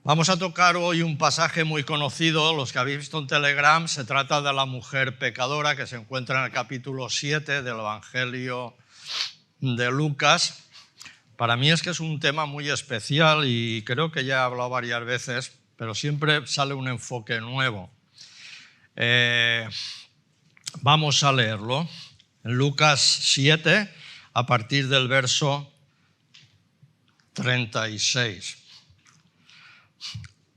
Vamos a tocar hoy un pasaje muy conocido, los que habéis visto en Telegram. Se trata de la mujer pecadora que se encuentra en el capítulo 7 del Evangelio de Lucas. Para mí es que es un tema muy especial y creo que ya he hablado varias veces, pero siempre sale un enfoque nuevo. Vamos a leerlo. En Lucas 7, a partir del verso 36.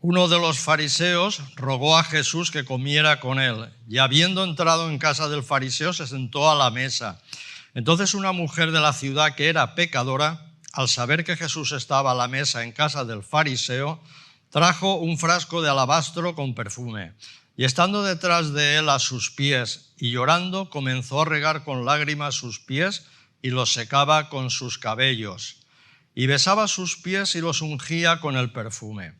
Uno de los fariseos rogó a Jesús que comiera con él, y habiendo entrado en casa del fariseo se sentó a la mesa. Entonces una mujer de la ciudad que era pecadora, al saber que Jesús estaba a la mesa en casa del fariseo, trajo un frasco de alabastro con perfume, y estando detrás de él a sus pies y llorando, comenzó a regar con lágrimas sus pies y los secaba con sus cabellos, y besaba sus pies y los ungía con el perfume.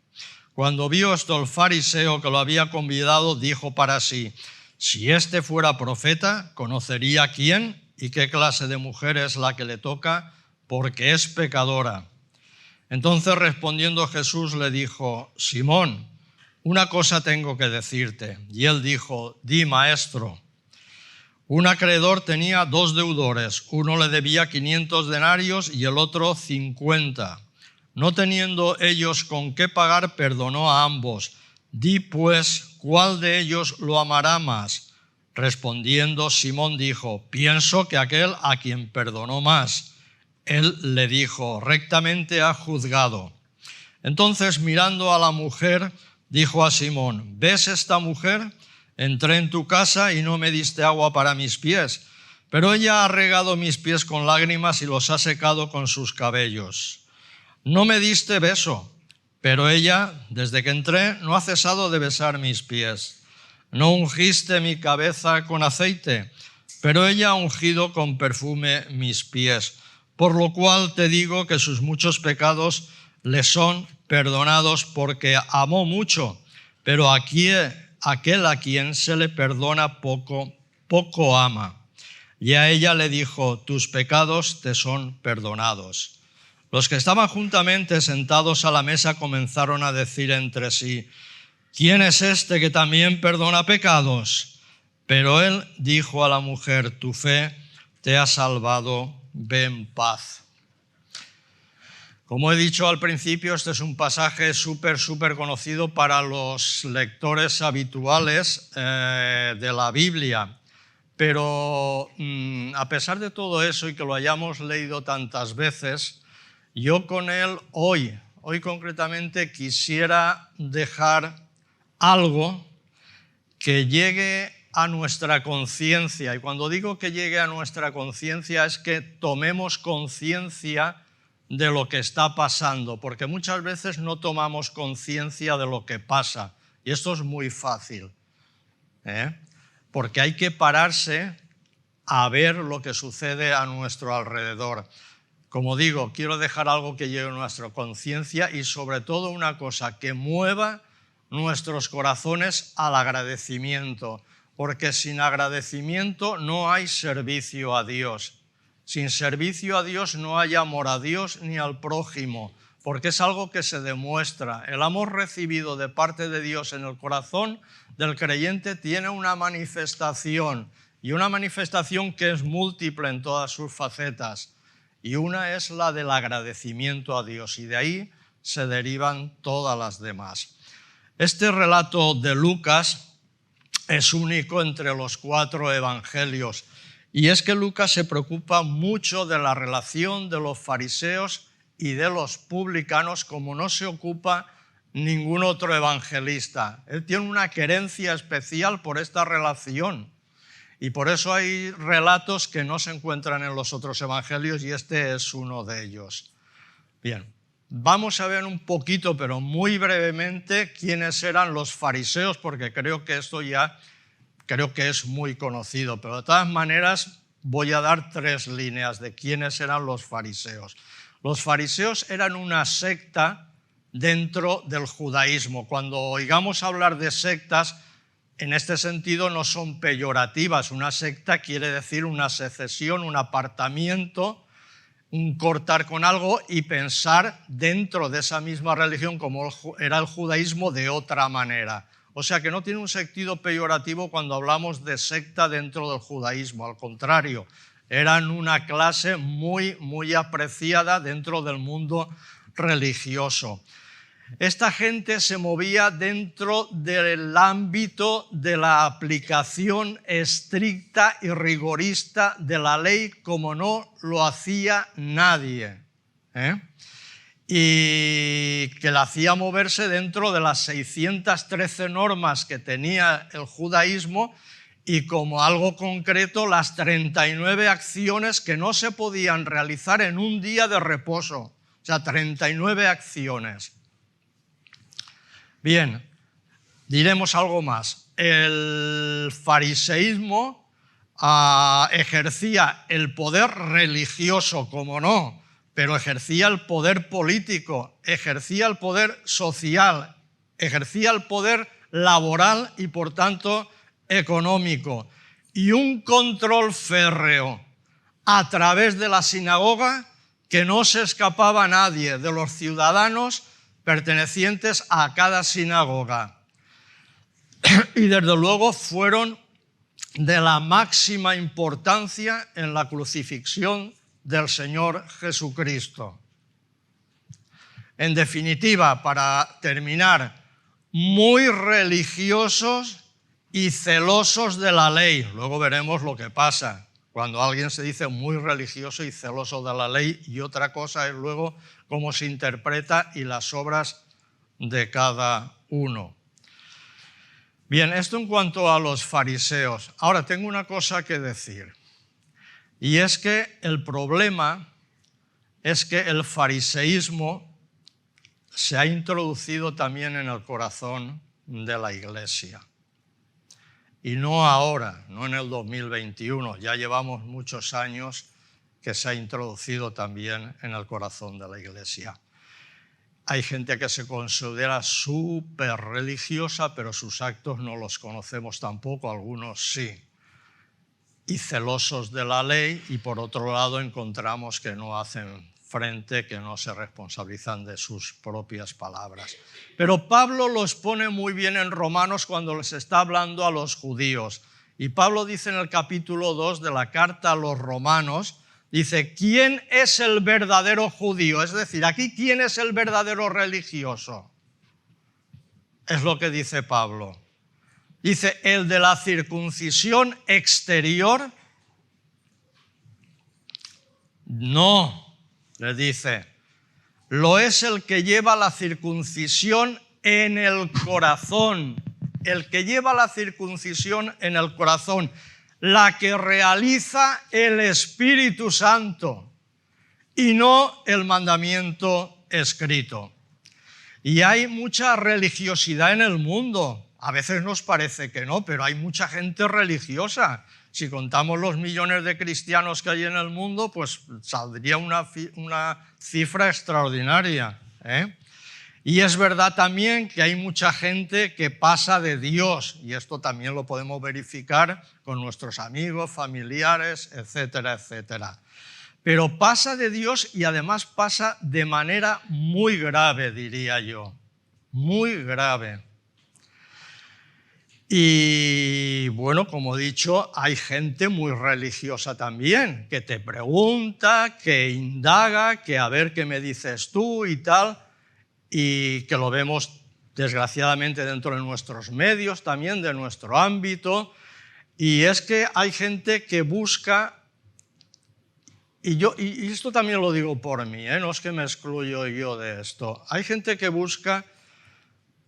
Cuando vio esto el fariseo que lo había convidado, dijo para sí: si este fuera profeta, conocería quién y qué clase de mujer es la que le toca, porque es pecadora. Entonces respondiendo Jesús le dijo: Simón, una cosa tengo que decirte. Y él dijo: di, maestro. Un acreedor tenía 2 deudores, uno le debía 500 denarios y el otro 50. No teniendo ellos con qué pagar, perdonó a ambos. Di pues, ¿cuál de ellos lo amará más? Respondiendo, Simón dijo: pienso que aquel a quien perdonó más. Él le dijo: rectamente ha juzgado. Entonces, mirando a la mujer, dijo a Simón: ¿ves esta mujer? Entré en tu casa y no me diste agua para mis pies, pero ella ha regado mis pies con lágrimas y los ha secado con sus cabellos. No me diste beso, pero ella, desde que entré, no ha cesado de besar mis pies. No ungiste mi cabeza con aceite, pero ella ha ungido con perfume mis pies. Por lo cual te digo que sus muchos pecados le son perdonados, porque amó mucho, pero aquel a quien se le perdona poco, poco ama. Y a ella le dijo: tus pecados te son perdonados. Los que estaban juntamente sentados a la mesa comenzaron a decir entre sí: ¿quién es este que también perdona pecados? Pero él dijo a la mujer: tu fe te ha salvado, ve en paz. Como he dicho al principio, este es un pasaje súper conocido para los lectores habituales de la Biblia. Pero a pesar de todo eso y que lo hayamos leído tantas veces, yo con él hoy concretamente quisiera dejar algo que llegue a nuestra conciencia. Y cuando digo que llegue a nuestra conciencia es que tomemos conciencia de lo que está pasando, porque muchas veces no tomamos conciencia de lo que pasa. Y esto es muy fácil, porque hay que pararse a ver lo que sucede a nuestro alrededor. Como digo, quiero dejar algo que llegue a nuestra conciencia y sobre todo una cosa que mueva nuestros corazones al agradecimiento, porque sin agradecimiento no hay servicio a Dios. Sin servicio a Dios no hay amor a Dios ni al prójimo, porque es algo que se demuestra. El amor recibido de parte de Dios en el corazón del creyente tiene una manifestación, y una manifestación que es múltiple en todas sus facetas. Y una es la del agradecimiento a Dios, y de ahí se derivan todas las demás. Este relato de Lucas es único entre los 4 evangelios, y es que Lucas se preocupa mucho de la relación de los fariseos y de los publicanos como no se ocupa ningún otro evangelista. Él tiene una querencia especial por esta relación. Y por eso hay relatos que no se encuentran en los otros evangelios y este es uno de ellos. Bien, vamos a ver un poquito, pero muy brevemente, quiénes eran los fariseos, porque creo que esto ya es muy conocido. Pero de todas maneras voy a dar 3 líneas de quiénes eran los fariseos. Los fariseos eran una secta dentro del judaísmo. Cuando oigamos hablar de sectas, en este sentido no son peyorativas. Una secta quiere decir una secesión, un apartamiento un cortar con algo y pensar dentro de esa misma religión, como era el judaísmo, de otra manera. O sea que no tiene un sentido peyorativo cuando hablamos de secta dentro del judaísmo, al contrario, eran una clase muy apreciada dentro del mundo religioso. Esta gente se movía dentro del ámbito de la aplicación estricta y rigorista de la ley como no lo hacía nadie, y que la hacía moverse dentro de las 613 normas que tenía el judaísmo y como algo concreto las 39 acciones que no se podían realizar en un día de reposo, o sea, 39 acciones. Bien, diremos algo más. El fariseísmo ejercía el poder religioso, como no, pero ejercía el poder político, ejercía el poder social, ejercía el poder laboral y, por tanto, económico. Y un control férreo a través de la sinagoga que no se escapaba a nadie de los ciudadanos pertenecientes a cada sinagoga. Y desde luego fueron de la máxima importancia en la crucifixión del Señor Jesucristo. En definitiva, para terminar, muy religiosos y celosos de la ley. Luego veremos lo que pasa cuando alguien se dice muy religioso y celoso de la ley, y otra cosa es luego cómo se interpreta y las obras de cada uno. Bien, esto en cuanto a los fariseos. Ahora tengo una cosa que decir, y es que el problema es que el fariseísmo se ha introducido también en el corazón de la Iglesia. Y no ahora, no en el 2021, ya llevamos muchos años que se ha introducido también en el corazón de la Iglesia. Hay gente que se considera súper religiosa, pero sus actos no los conocemos tampoco, algunos sí. Y celosos de la ley, y por otro lado encontramos que no hacen frente, que no se responsabilizan de sus propias palabras. Pero Pablo los pone muy bien en Romanos cuando les está hablando a los judíos. Y Pablo dice en el capítulo 2 de la carta a los romanos, dice, ¿quién es el verdadero judío? Es decir, aquí, ¿quién es el verdadero religioso? Es lo que dice Pablo. Dice, el de la circuncisión exterior, no. Le dice, lo es el que lleva la circuncisión en el corazón, el que lleva la circuncisión en el corazón, la que realiza el Espíritu Santo y no el mandamiento escrito. Y hay mucha religiosidad en el mundo. A veces nos parece que no, pero hay mucha gente religiosa. Si contamos los millones de cristianos que hay en el mundo, pues saldría una cifra extraordinaria, Y es verdad también que hay mucha gente que pasa de Dios, y esto también lo podemos verificar con nuestros amigos, familiares, etcétera, etcétera. Pero pasa de Dios y además pasa de manera muy grave, diría yo, muy grave. Y bueno, como he dicho, hay gente muy religiosa también, que te pregunta, que indaga, que a ver qué me dices tú y tal, y que lo vemos desgraciadamente dentro de nuestros medios también, de nuestro ámbito, y es que hay gente que busca, y esto también lo digo por mí, no es que me excluyo yo de esto, hay gente que busca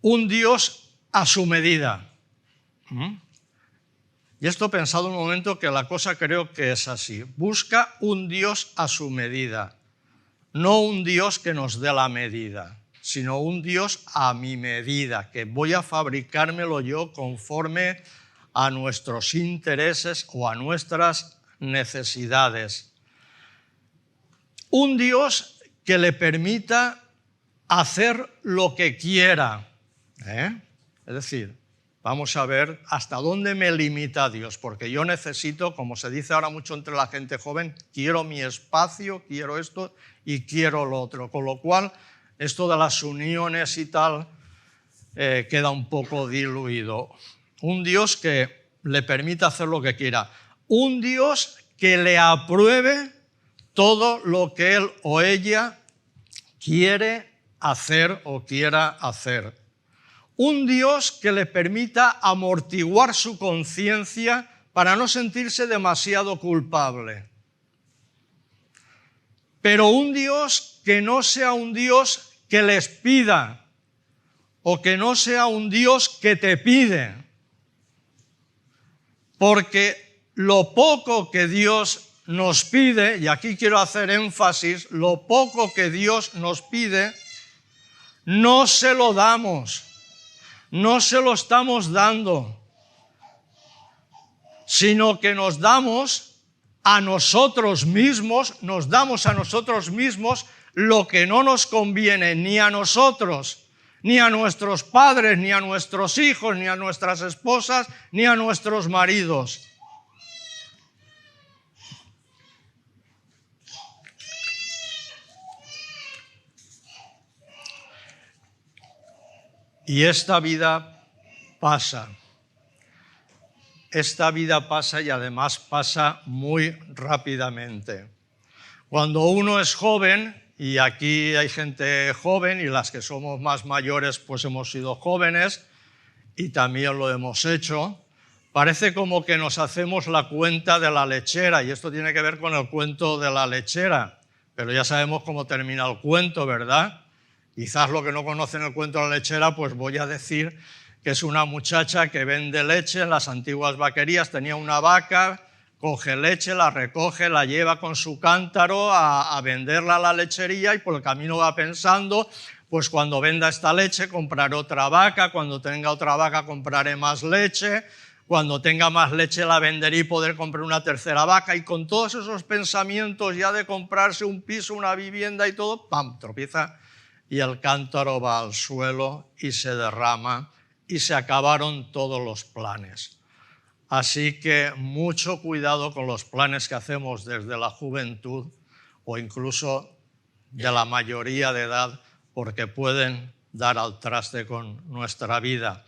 un Dios a su medida. Y esto he pensado un momento que la cosa creo que es así. Busca un Dios a su medida, no un Dios que nos dé la medida, sino un Dios a mi medida, que voy a fabricármelo yo conforme a nuestros intereses o a nuestras necesidades. Un Dios que le permita hacer lo que quiera, Es decir, vamos a ver hasta dónde me limita Dios, porque yo necesito, como se dice ahora mucho entre la gente joven, quiero mi espacio, quiero esto y quiero lo otro, con lo cual esto de las uniones y tal queda un poco diluido. Un Dios que le permita hacer lo que quiera, un Dios que le apruebe todo lo que él o ella quiere hacer o quiera hacer. Un Dios que le permita amortiguar su conciencia para no sentirse demasiado culpable. Pero un Dios que no sea un Dios que les pida o que no sea un Dios que te pide. Porque lo poco que Dios nos pide, y aquí quiero hacer énfasis, lo poco que Dios nos pide, no se lo damos, no se lo estamos dando, sino que nos damos a nosotros mismos lo que no nos conviene ni a nosotros, ni a nuestros padres, ni a nuestros hijos, ni a nuestras esposas, ni a nuestros maridos. Y esta vida pasa. Esta vida pasa y además pasa muy rápidamente. Cuando uno es joven, y aquí hay gente joven y las que somos más mayores pues hemos sido jóvenes y también lo hemos hecho, parece como que nos hacemos la cuenta de la lechera, y esto tiene que ver con el cuento de la lechera, pero ya sabemos cómo termina el cuento, ¿verdad? Quizás lo que no conocen el cuento de la lechera, pues voy a decir que es una muchacha que vende leche en las antiguas vaquerías, tenía una vaca, coge leche, la recoge, la lleva con su cántaro a venderla a la lechería y por el camino va pensando, pues cuando venda esta leche compraré otra vaca, cuando tenga otra vaca compraré más leche, cuando tenga más leche la venderé y poder comprar una tercera vaca, y con todos esos pensamientos ya de comprarse un piso, una vivienda y todo, ¡pam!, tropieza y el cántaro va al suelo y se derrama y se acabaron todos los planes. Así que mucho cuidado con los planes que hacemos desde la juventud o incluso de la mayoría de edad, porque pueden dar al traste con nuestra vida.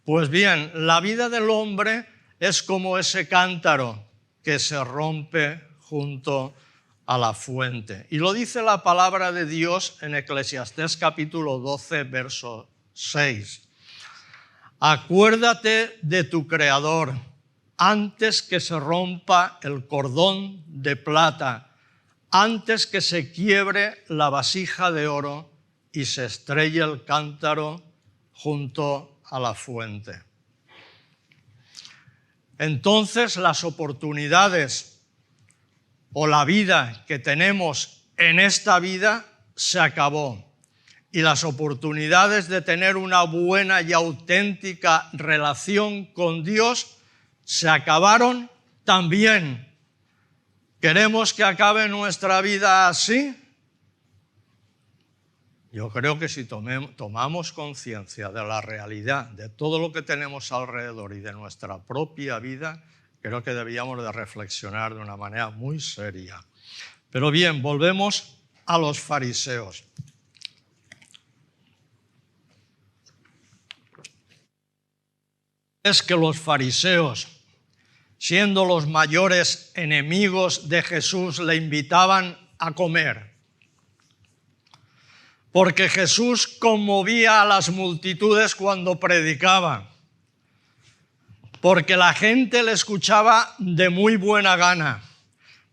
Pues bien, la vida del hombre es como ese cántaro que se rompe junto a la fuente. Y lo dice la palabra de Dios en Eclesiastés capítulo 12, verso 6. Acuérdate de tu Creador antes que se rompa el cordón de plata, antes que se quiebre la vasija de oro y se estrelle el cántaro junto a la fuente. Entonces las oportunidades o la vida que tenemos en esta vida se acabó. Y las oportunidades de tener una buena y auténtica relación con Dios se acabaron también. ¿Queremos que acabe nuestra vida así? Yo creo que si tomamos conciencia de la realidad, de todo lo que tenemos alrededor y de nuestra propia vida, creo que deberíamos de reflexionar de una manera muy seria. Pero bien, volvemos a los fariseos. Es que los fariseos, siendo los mayores enemigos de Jesús, le invitaban a comer. Porque Jesús conmovía a las multitudes cuando predicaba. Porque la gente le escuchaba de muy buena gana.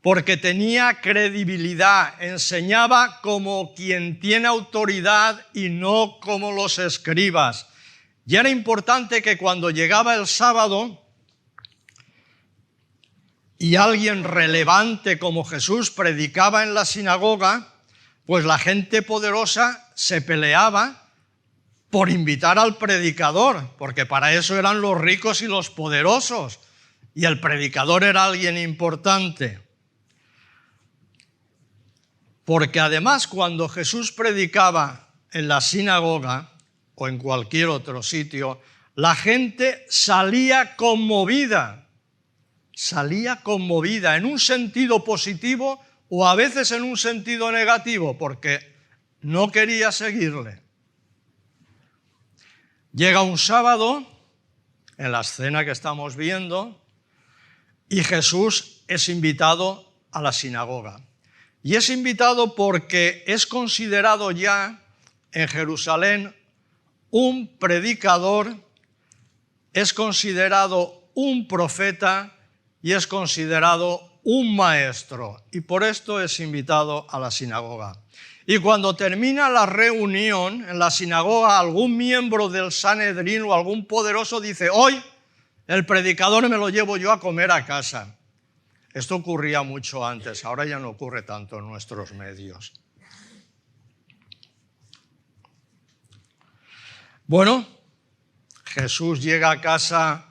Porque tenía credibilidad, enseñaba como quien tiene autoridad y no como los escribas. Y era importante que cuando llegaba el sábado y alguien relevante como Jesús predicaba en la sinagoga, pues la gente poderosa se peleaba por invitar al predicador, porque para eso eran los ricos y los poderosos, y el predicador era alguien importante. Porque además cuando Jesús predicaba en la sinagoga o en cualquier otro sitio, la gente salía conmovida en un sentido positivo o a veces en un sentido negativo, porque no quería seguirle. Llega un sábado, en la escena que estamos viendo, y Jesús es invitado a la sinagoga. Y es invitado porque es considerado ya en Jerusalén un predicador, es considerado un profeta y es considerado un maestro. Y por esto es invitado a la sinagoga. Y cuando termina la reunión en la sinagoga, algún miembro del Sanedrín o algún poderoso dice: hoy el predicador me lo llevo yo a comer a casa. Esto ocurría mucho antes, ahora ya no ocurre tanto en nuestros medios. Bueno, Jesús llega a casa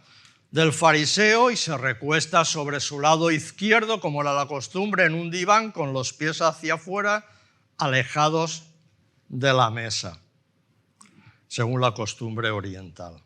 del fariseo y se recuesta sobre su lado izquierdo, como era la costumbre, en un diván con los pies hacia afuera, alejados de la mesa, según la costumbre oriental.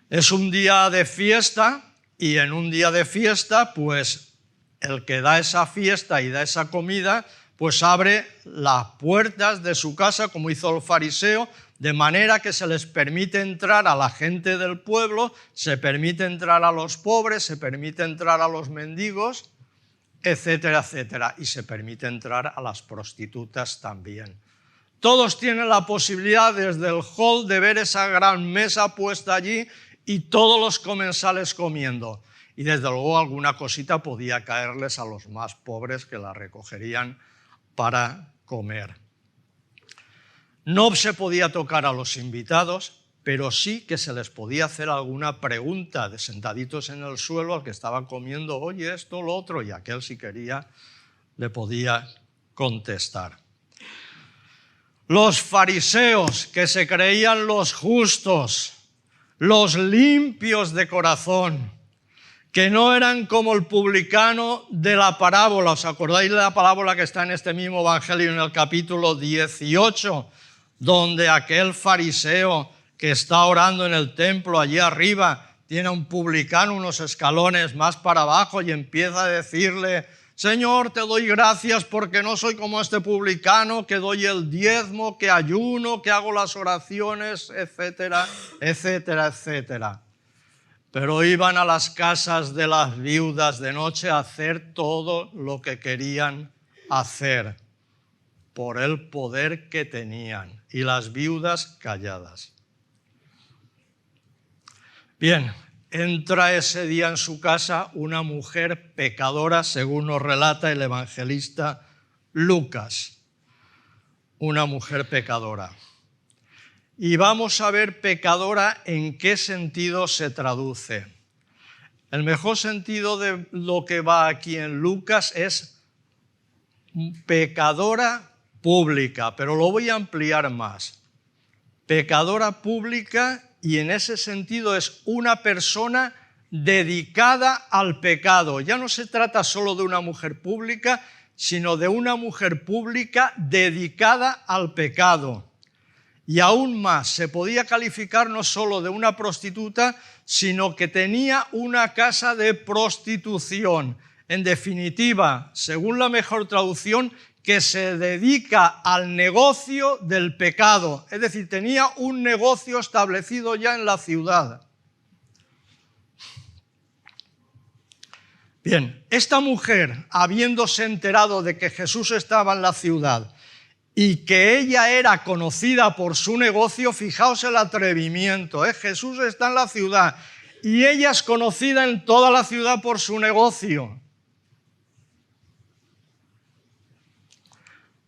Es un día de fiesta y en un día de fiesta, pues el que da esa fiesta y da esa comida, pues abre las puertas de su casa, como hizo el fariseo, de manera que se les permite entrar a la gente del pueblo, se permite entrar a los pobres, se permite entrar a los mendigos, etcétera, etcétera, y se permite entrar a las prostitutas también. Todos tienen la posibilidad desde el hall de ver esa gran mesa puesta allí y todos los comensales comiendo. Y desde luego alguna cosita podía caerles a los más pobres que la recogerían para comer. No se podía tocar a los invitados, pero sí que se les podía hacer alguna pregunta de sentaditos en el suelo al que estaba comiendo: oye, esto, lo otro, y aquel, si quería, le podía contestar. Los fariseos, que se creían los justos, los limpios de corazón, que no eran como el publicano de la parábola. ¿Os acordáis de la parábola que está en este mismo evangelio en el capítulo 18? Donde aquel fariseo que está orando en el templo allí arriba tiene a un publicano unos escalones más para abajo y empieza a decirle: Señor, te doy gracias porque no soy como este publicano, que doy el diezmo, que ayuno, que hago las oraciones, etcétera, etcétera, etcétera. Pero iban a las casas de las viudas de noche a hacer todo lo que querían hacer por el poder que tenían, y las viudas calladas. Bien, entra ese día en su casa una mujer pecadora, según nos relata el evangelista Lucas. Una mujer pecadora. Y vamos a ver pecadora en qué sentido se traduce. El mejor sentido de lo que va aquí en Lucas es pecadora pública, pero lo voy a ampliar más. Pecadora pública, y en ese sentido es una persona dedicada al pecado. Ya no se trata solo de una mujer pública, sino de una mujer pública dedicada al pecado. Y aún más, se podía calificar no solo de una prostituta, sino que tenía una casa de prostitución. En definitiva, según la mejor traducción, que se dedica al negocio del pecado. Es decir, tenía un negocio establecido ya en la ciudad. Bien, esta mujer, habiéndose enterado de que Jesús estaba en la ciudad y que ella era conocida por su negocio, fijaos el atrevimiento, Jesús está en la ciudad y ella es conocida en toda la ciudad por su negocio.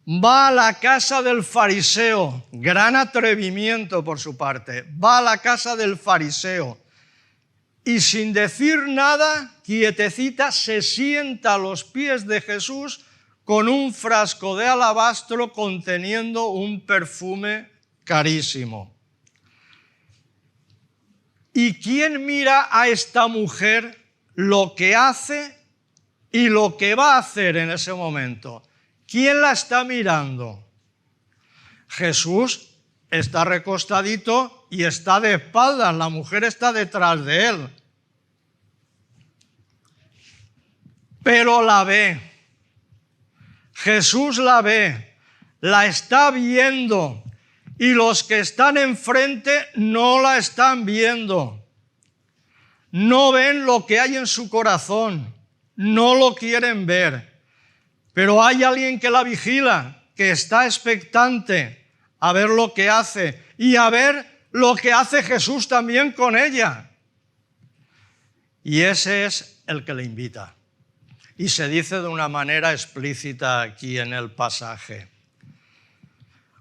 Va a la casa del fariseo, gran atrevimiento por su parte, va a la casa del fariseo y sin decir nada, quietecita, se sienta a los pies de Jesús con un frasco de alabastro conteniendo un perfume carísimo. ¿Y quién mira a esta mujer lo que hace y lo que va a hacer en ese momento? ¿Quién la está mirando? Jesús está recostadito y está de espaldas, la mujer está detrás de él. Pero la ve. Jesús la ve, la está viendo, y los que están enfrente no la están viendo. No ven lo que hay en su corazón, no lo quieren ver. Pero hay alguien que la vigila, que está expectante a ver lo que hace y a ver lo que hace Jesús también con ella. Y ese es el que le invita. Y se dice de una manera explícita aquí en el pasaje.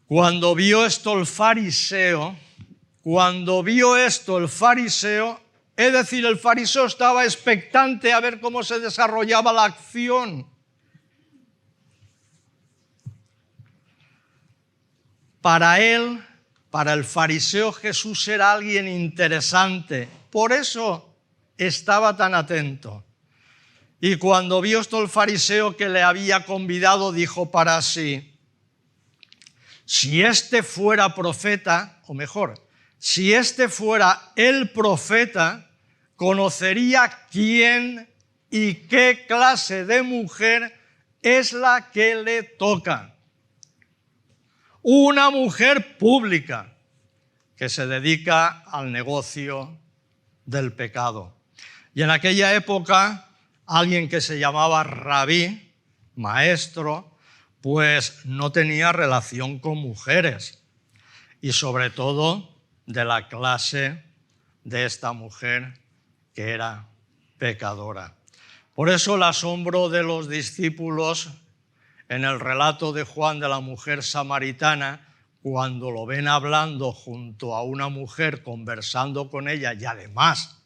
Cuando vio esto el fariseo, es decir, el fariseo estaba expectante a ver cómo se desarrollaba la acción. Para él, para el fariseo, Jesús era alguien interesante. Por eso estaba tan atento. Y cuando vio esto el fariseo que le había convidado, dijo para sí: si este fuera profeta, o mejor, si este fuera el profeta, conocería quién y qué clase de mujer es la que le toca. Una mujer pública que se dedica al negocio del pecado. Y en aquella época, alguien que se llamaba rabí, maestro, pues no tenía relación con mujeres, y sobre todo de la clase de esta mujer que era pecadora. Por eso el asombro de los discípulos en el relato de Juan de la mujer samaritana, cuando lo ven hablando junto a una mujer, conversando con ella, y además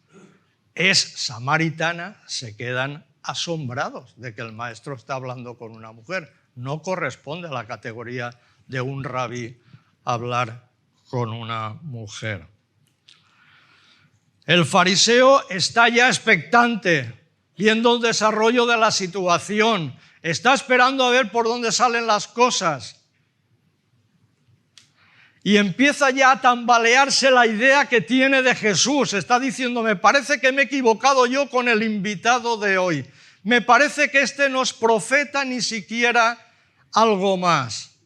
es samaritana, se quedan asombrados de que el maestro está hablando con una mujer. No corresponde a la categoría de un rabí hablar con una mujer. El fariseo está ya expectante, viendo el desarrollo de la situación, está esperando a ver por dónde salen las cosas. Y empieza ya a tambalearse la idea que tiene de Jesús. Está diciendo: me parece que me he equivocado yo con el invitado de hoy. Me parece que este no es profeta ni siquiera algo más.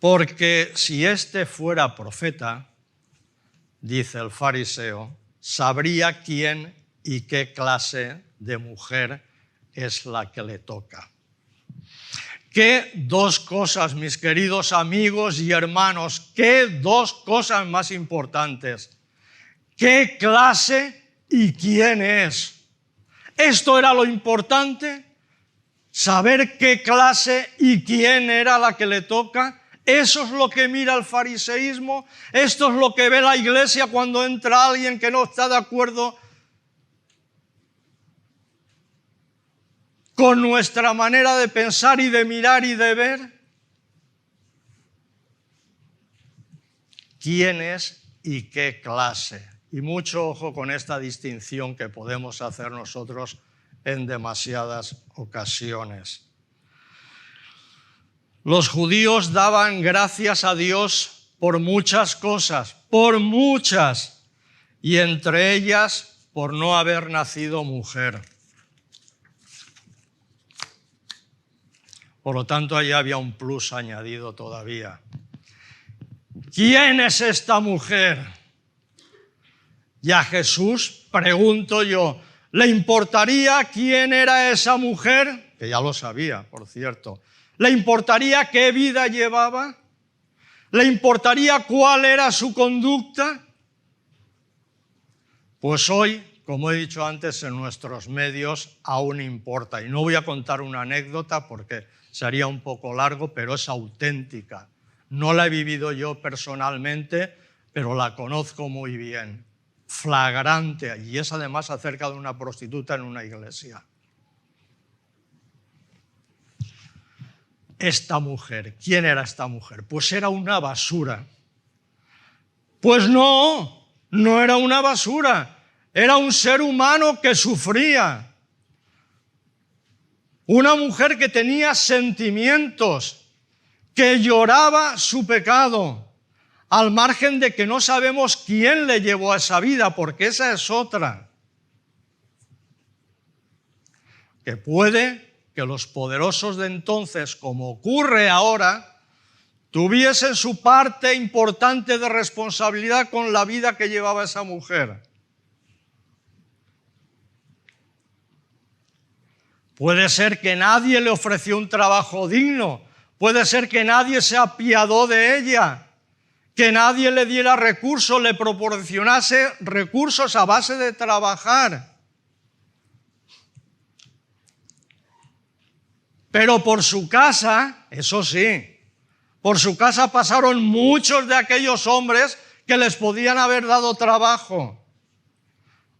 Porque si este fuera profeta, dice el fariseo, sabría quién y qué clase de mujer es la que le toca. Qué dos cosas, mis queridos amigos y hermanos, qué dos cosas más importantes. ¿Qué clase y quién es? Esto era lo importante, saber qué clase y quién era la que le toca. Eso es lo que mira el fariseísmo, esto es lo que ve la iglesia cuando entra alguien que no está de acuerdo con nuestra manera de pensar y de mirar y de ver. ¿Quién es y qué clase? Y mucho ojo con esta distinción que podemos hacer nosotros en demasiadas ocasiones. Los judíos daban gracias a Dios por muchas cosas, por muchas, y entre ellas por no haber nacido mujer. Por lo tanto, allí había un plus añadido todavía. ¿Quién es esta mujer? Y a Jesús, pregunto yo, ¿le importaría quién era esa mujer? Que ya lo sabía, por cierto. ¿Le importaría qué vida llevaba? ¿Le importaría cuál era su conducta? Pues hoy, como he dicho antes, en nuestros medios aún importa. Y no voy a contar una anécdota porque sería un poco largo, pero es auténtica. No la he vivido yo personalmente, pero la conozco muy bien. Flagrante, y es además acerca de una prostituta en una iglesia. Esta mujer, ¿quién era esta mujer? Pues era una basura. Pues no, no era una basura, era un ser humano que sufría. Una mujer que tenía sentimientos, que lloraba su pecado, al margen de que no sabemos quién le llevó a esa vida, porque esa es otra. Que puede que los poderosos de entonces, como ocurre ahora, tuviesen su parte importante de responsabilidad con la vida que llevaba esa mujer. Puede ser que nadie le ofreció un trabajo digno, puede ser que nadie se apiadó de ella, que nadie le diera recursos, le proporcionase recursos a base de trabajar. Pero por su casa, eso sí, por su casa pasaron muchos de aquellos hombres que les podían haber dado trabajo.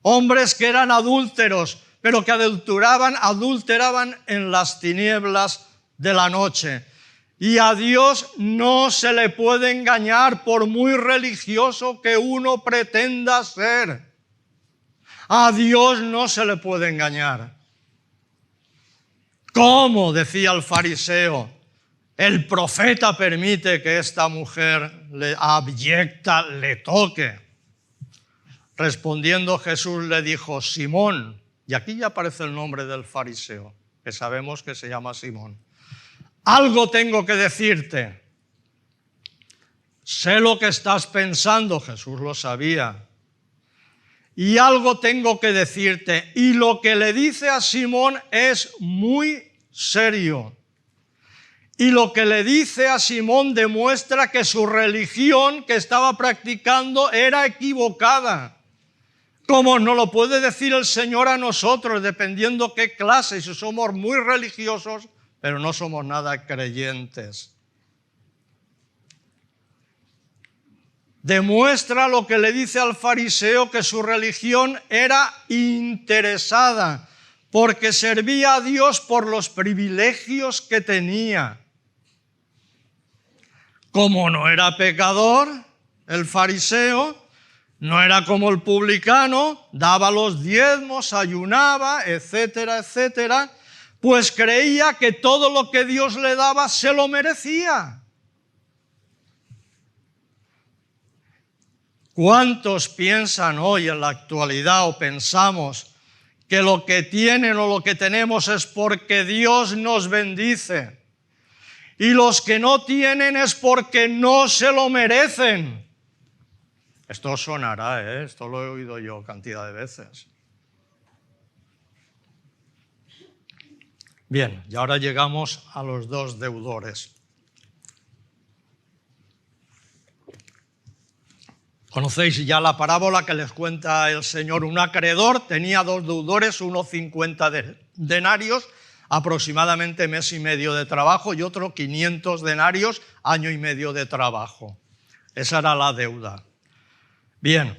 Hombres que eran adúlteros, pero que adulteraban en las tinieblas de la noche. Y a Dios no se le puede engañar por muy religioso que uno pretenda ser. A Dios no se le puede engañar. ¿Cómo? Decía el fariseo. El profeta permite que esta mujer abyecta le toque. Respondiendo Jesús le dijo, Simón, y aquí ya aparece el nombre del fariseo, que sabemos que se llama Simón. Algo tengo que decirte. Sé lo que estás pensando, Jesús lo sabía. Y algo tengo que decirte. Y lo que le dice a Simón es muy serio. Y lo que le dice a Simón demuestra que su religión que estaba practicando era equivocada. Como nos lo puede decir el Señor a nosotros, dependiendo qué clase, si somos muy religiosos, pero no somos nada creyentes. Demuestra lo que le dice al fariseo, que su religión era interesada, porque servía a Dios por los privilegios que tenía. Como no era pecador, el fariseo, no era como el publicano, daba los diezmos, ayunaba, etcétera, etcétera, pues creía que todo lo que Dios le daba se lo merecía. ¿Cuántos piensan hoy en la actualidad o pensamos que lo que tienen o lo que tenemos es porque Dios nos bendice? Y los que no tienen es porque no se lo merecen. Esto sonará, esto lo he oído yo cantidad de veces. Bien, y ahora llegamos a los dos deudores. Conocéis ya la parábola que les cuenta el Señor. Un acreedor tenía dos deudores, uno 50 denarios, aproximadamente mes y medio de trabajo, y otro 500 denarios, año y medio de trabajo. Esa era la deuda. Bien,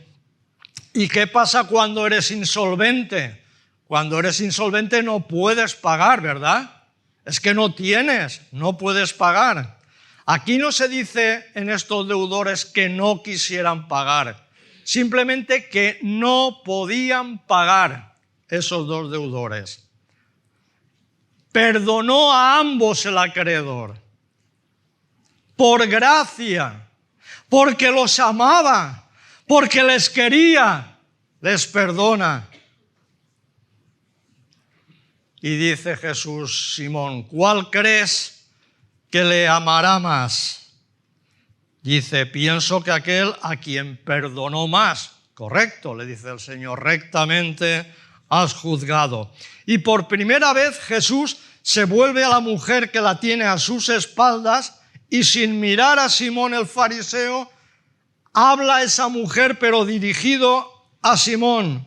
¿y qué pasa cuando eres insolvente? Cuando eres insolvente no puedes pagar, ¿verdad? Es que no tienes, no puedes pagar. Aquí no se dice en estos deudores que no quisieran pagar, simplemente que no podían pagar esos dos deudores. Perdonó a ambos el acreedor, por gracia, porque los amaba, porque les quería, les perdona. Y dice Jesús, Simón, ¿cuál crees que le amará más? Dice, pienso que aquel a quien perdonó más. Correcto, le dice el Señor, rectamente has juzgado. Y por primera vez Jesús se vuelve a la mujer que la tiene a sus espaldas y sin mirar a Simón el fariseo, habla esa mujer pero dirigido a Simón.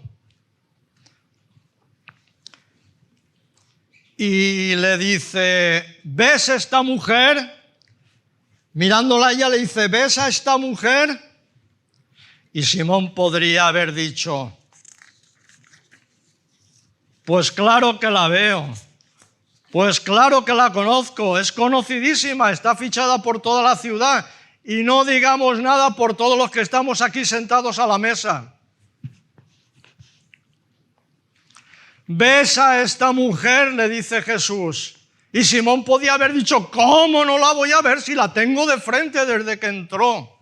Y le dice, ¿ves esta mujer? Mirándola a ella le dice, ¿ves a esta mujer? Y Simón podría haber dicho, pues claro que la veo, pues claro que la conozco, es conocidísima, está fichada por toda la ciudad y no digamos nada por todos los que estamos aquí sentados a la mesa. ¿ves a esta mujer?, le dice Jesús. Y Simón podía haber dicho, ¿cómo no la voy a ver si la tengo de frente desde que entró?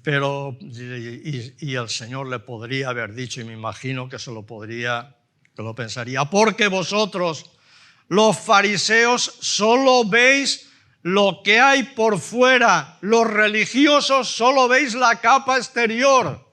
Pero, y el Señor le podría haber dicho, y me imagino que que lo pensaría, porque vosotros, los fariseos, solo veis lo que hay por fuera, los religiosos solo veis la capa exterior.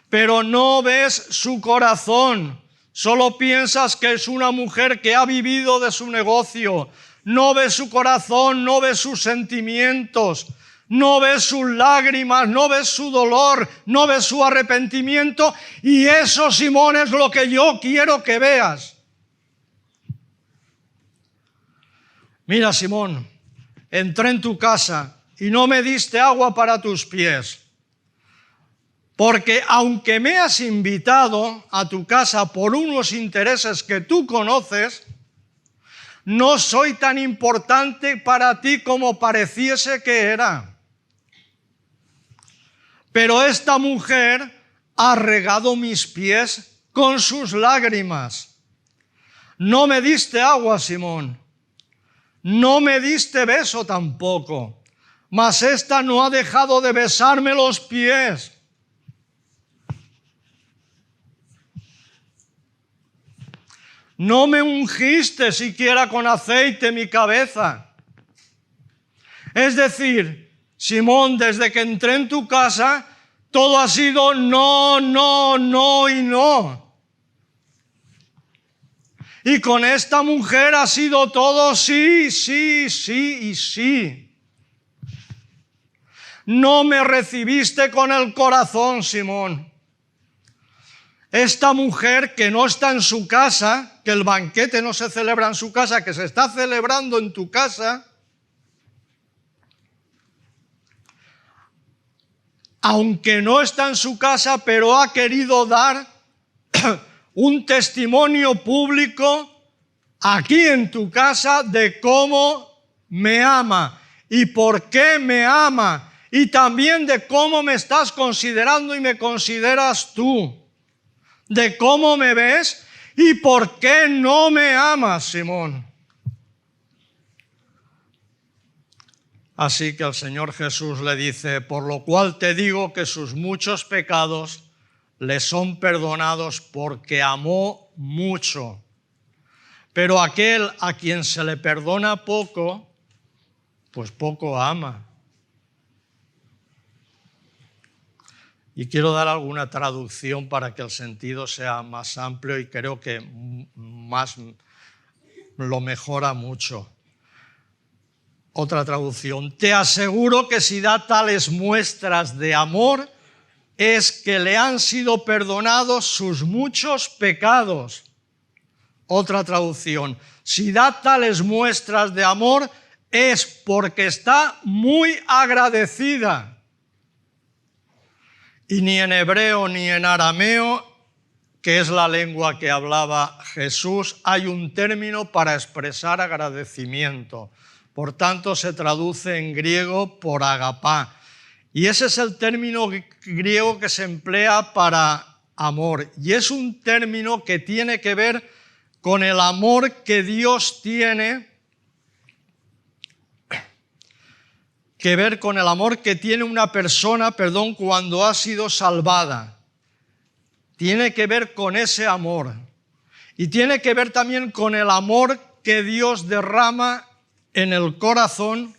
Pero no ves su corazón, solo piensas que es una mujer que ha vivido de su negocio. No ves su corazón, no ves sus sentimientos, no ves sus lágrimas, no ves su dolor, no ves su arrepentimiento. Y eso, Simón, es lo que yo quiero que veas. Mira, Simón, entré en tu casa y no me diste agua para tus pies. Porque aunque me has invitado a tu casa por unos intereses que tú conoces, no soy tan importante para ti como pareciese que era. Pero esta mujer ha regado mis pies con sus lágrimas. No me diste agua, Simón. No me diste beso tampoco. Mas esta no ha dejado de besarme los pies. No me ungiste siquiera con aceite mi cabeza. Es decir, Simón, desde que entré en tu casa, todo ha sido no, no, no y no. Y con esta mujer ha sido todo sí, sí, sí y sí. No me recibiste con el corazón, Simón. Esta mujer que no está en su casa, que el banquete no se celebra en su casa, que se está celebrando en tu casa, aunque no está en su casa, pero ha querido dar un testimonio público aquí en tu casa de cómo me ama y por qué me ama y también de cómo me estás considerando y me consideras tú. De cómo me ves y por qué no me amas, Simón. Así que el Señor Jesús le dice, por lo cual te digo que sus muchos pecados le son perdonados porque amó mucho. Pero aquel a quien se le perdona poco, pues poco ama. Y quiero dar alguna traducción para que el sentido sea más amplio y creo que más lo mejora mucho. Otra traducción. Te aseguro que si da tales muestras de amor es que le han sido perdonados sus muchos pecados. Otra traducción. Si da tales muestras de amor es porque está muy agradecida. Y ni en hebreo ni en arameo, que es la lengua que hablaba Jesús, hay un término para expresar agradecimiento. Por tanto, se traduce en griego por agapá. Y ese es el término griego que se emplea para amor. Y es un término que tiene que ver con el amor que Dios tiene una persona, cuando ha sido salvada. Tiene que ver con ese amor. Y tiene que ver también con el amor que Dios derrama en el corazón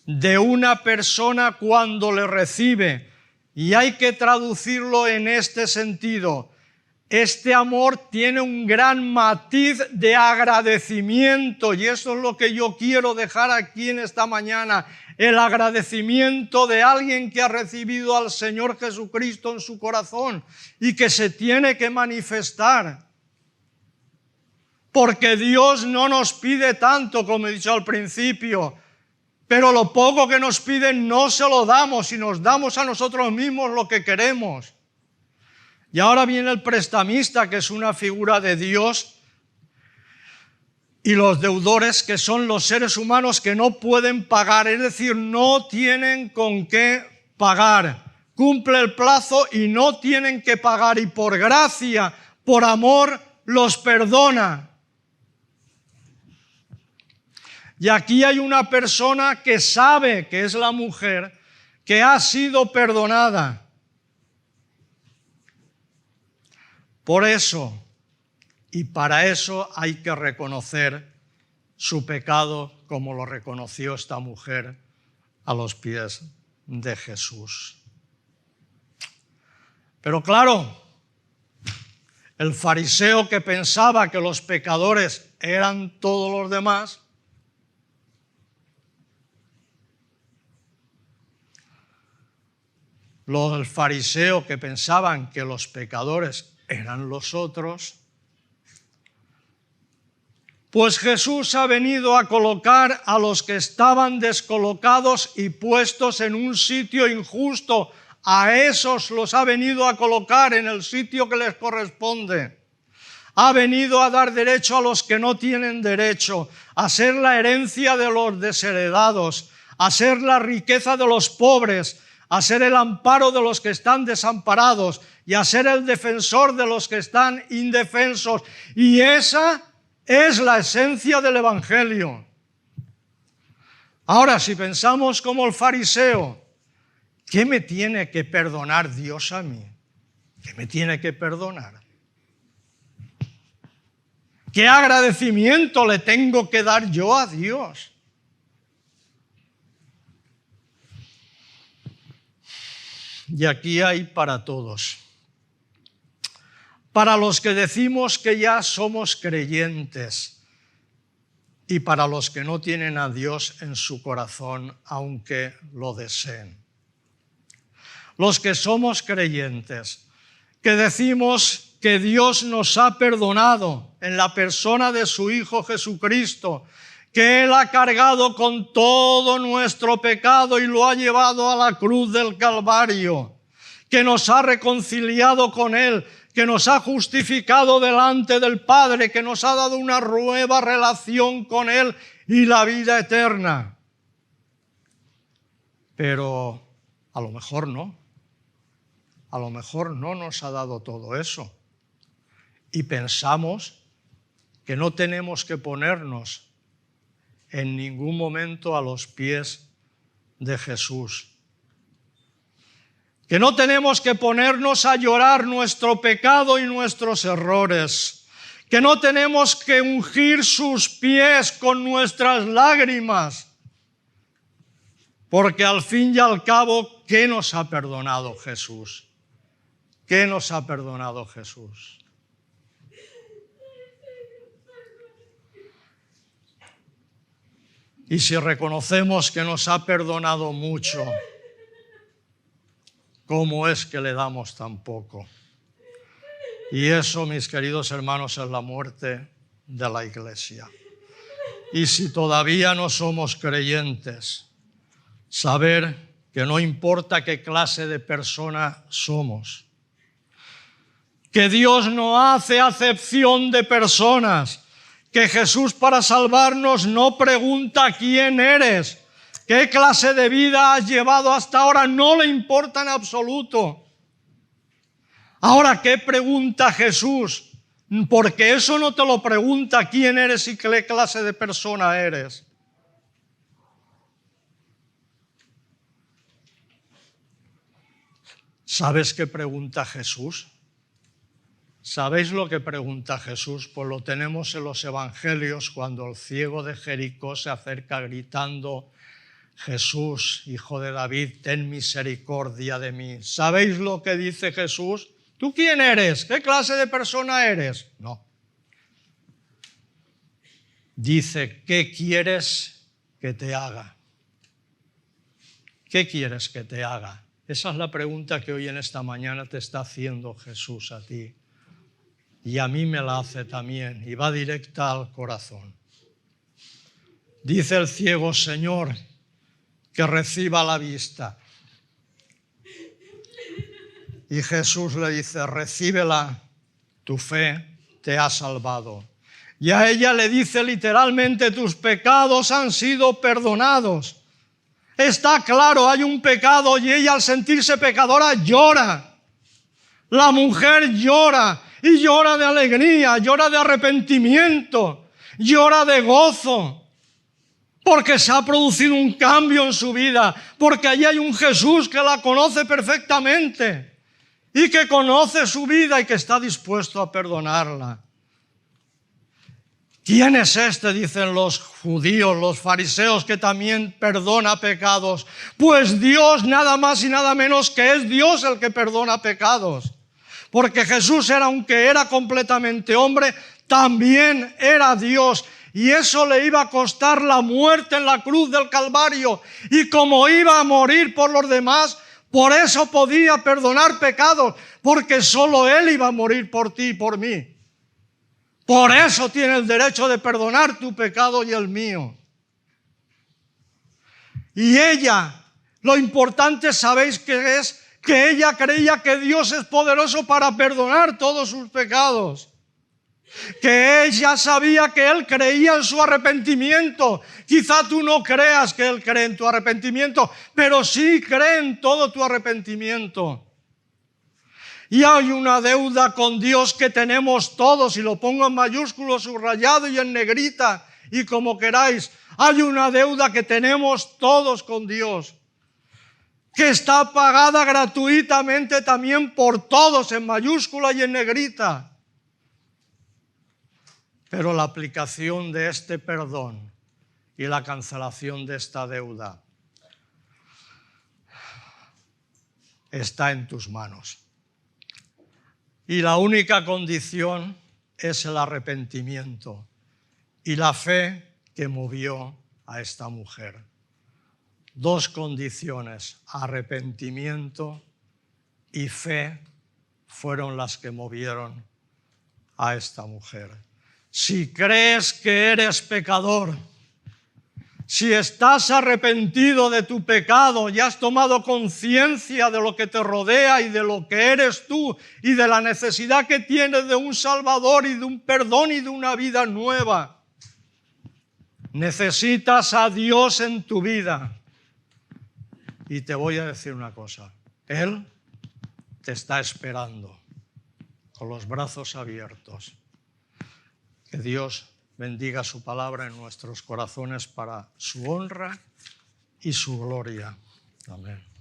de una persona cuando le recibe. Y hay que traducirlo en este sentido. Este amor tiene un gran matiz de agradecimiento y eso es lo que yo quiero dejar aquí en esta mañana. El agradecimiento de alguien que ha recibido al Señor Jesucristo en su corazón y que se tiene que manifestar. Porque Dios no nos pide tanto, como he dicho al principio, pero lo poco que nos piden no se lo damos y nos damos a nosotros mismos lo que queremos. Y ahora viene el prestamista, que es una figura de Dios, y los deudores, que son los seres humanos que no pueden pagar, es decir, no tienen con qué pagar. Cumple el plazo y no tienen que pagar, y por gracia, por amor, los perdona. Y aquí hay una persona que sabe, que es la mujer, que ha sido perdonada. Por eso, y para eso hay que reconocer su pecado como lo reconoció esta mujer a los pies de Jesús. Pero claro, el fariseo que pensaba que los pecadores eran todos los demás, el fariseo que pensaban que los pecadores eran los otros, pues Jesús ha venido a colocar a los que estaban descolocados y puestos en un sitio injusto. A esos los ha venido a colocar en el sitio que les corresponde. Ha venido a dar derecho a los que no tienen derecho, a ser la herencia de los desheredados, a ser la riqueza de los pobres, a ser el amparo de los que están desamparados y a ser el defensor de los que están indefensos. Y esa es la esencia del Evangelio. Ahora, si pensamos como el fariseo, ¿qué me tiene que perdonar Dios a mí? ¿Qué me tiene que perdonar? ¿Qué agradecimiento le tengo que dar yo a Dios? Y aquí hay para todos. Para los que decimos que ya somos creyentes y para los que no tienen a Dios en su corazón, aunque lo deseen. Los que somos creyentes, que decimos que Dios nos ha perdonado en la persona de su Hijo Jesucristo, que Él ha cargado con todo nuestro pecado y lo ha llevado a la cruz del Calvario, que nos ha reconciliado con Él, que nos ha justificado delante del Padre, que nos ha dado una nueva relación con Él y la vida eterna. Pero a lo mejor no. A lo mejor no nos ha dado todo eso. Y pensamos que no tenemos que ponernos en ningún momento a los pies de Jesús. Que no tenemos que ponernos a llorar nuestro pecado y nuestros errores. Que no tenemos que ungir sus pies con nuestras lágrimas. Porque al fin y al cabo, ¿qué nos ha perdonado Jesús? ¿Qué nos ha perdonado Jesús? Y si reconocemos que nos ha perdonado mucho, ¿cómo es que le damos tan poco? Y eso, mis queridos hermanos, es la muerte de la Iglesia. Y si todavía no somos creyentes, saber que no importa qué clase de persona somos, que Dios no hace acepción de personas, que Jesús para salvarnos no pregunta quién eres, qué clase de vida has llevado hasta ahora, no le importa en absoluto. Ahora, ¿qué pregunta Jesús? Porque eso no te lo pregunta quién eres y qué clase de persona eres. ¿Sabes qué pregunta Jesús? ¿Sabéis lo que pregunta Jesús? Pues lo tenemos en los evangelios cuando el ciego de Jericó se acerca gritando: Jesús, hijo de David, ten misericordia de mí. ¿Sabéis lo que dice Jesús? ¿Tú quién eres? ¿Qué clase de persona eres? No. Dice: ¿qué quieres que te haga? ¿Qué quieres que te haga? Esa es la pregunta que hoy en esta mañana te está haciendo Jesús a ti. Y a mí me la hace también, y va directa al corazón. Dice el ciego: Señor, que reciba la vista. Y Jesús le dice: recíbela, tu fe te ha salvado. Y a ella le dice literalmente, tus pecados han sido perdonados. Está claro, hay un pecado y ella al sentirse pecadora llora. La mujer llora y llora de alegría, llora de arrepentimiento, llora de gozo. Porque se ha producido un cambio en su vida, porque allí hay un Jesús que la conoce perfectamente y que conoce su vida y que está dispuesto a perdonarla. ¿Quién es este? Dicen los judíos, los fariseos, que también perdona pecados. Pues Dios, nada más y nada menos que es Dios el que perdona pecados. Porque Jesús aunque era completamente hombre, también era Dios. Y eso le iba a costar la muerte en la cruz del Calvario. Y como iba a morir por los demás, por eso podía perdonar pecados, porque solo Él iba a morir por ti y por mí. Por eso tiene el derecho de perdonar tu pecado y el mío. Y ella, lo importante, ¿sabéis qué es? Que ella creía que Dios es poderoso para perdonar todos sus pecados. Que ella sabía que Él creía en su arrepentimiento. Quizá tú no creas que Él cree en tu arrepentimiento, pero sí cree en todo tu arrepentimiento. Y hay una deuda con Dios que tenemos todos, y lo pongo en mayúsculo, subrayado y en negrita, y como queráis. Hay una deuda que tenemos todos con Dios, que está pagada gratuitamente también por todos, en mayúscula y en negrita. Pero la aplicación de este perdón y la cancelación de esta deuda está en tus manos. Y la única condición es el arrepentimiento y la fe que movió a esta mujer. Dos condiciones, arrepentimiento y fe, fueron las que movieron a esta mujer. Si crees que eres pecador, si estás arrepentido de tu pecado y has tomado conciencia de lo que te rodea y de lo que eres tú y de la necesidad que tienes de un Salvador y de un perdón y de una vida nueva, necesitas a Dios en tu vida. Y te voy a decir una cosa, Él te está esperando con los brazos abiertos. Que Dios bendiga su palabra en nuestros corazones para su honra y su gloria. Amén.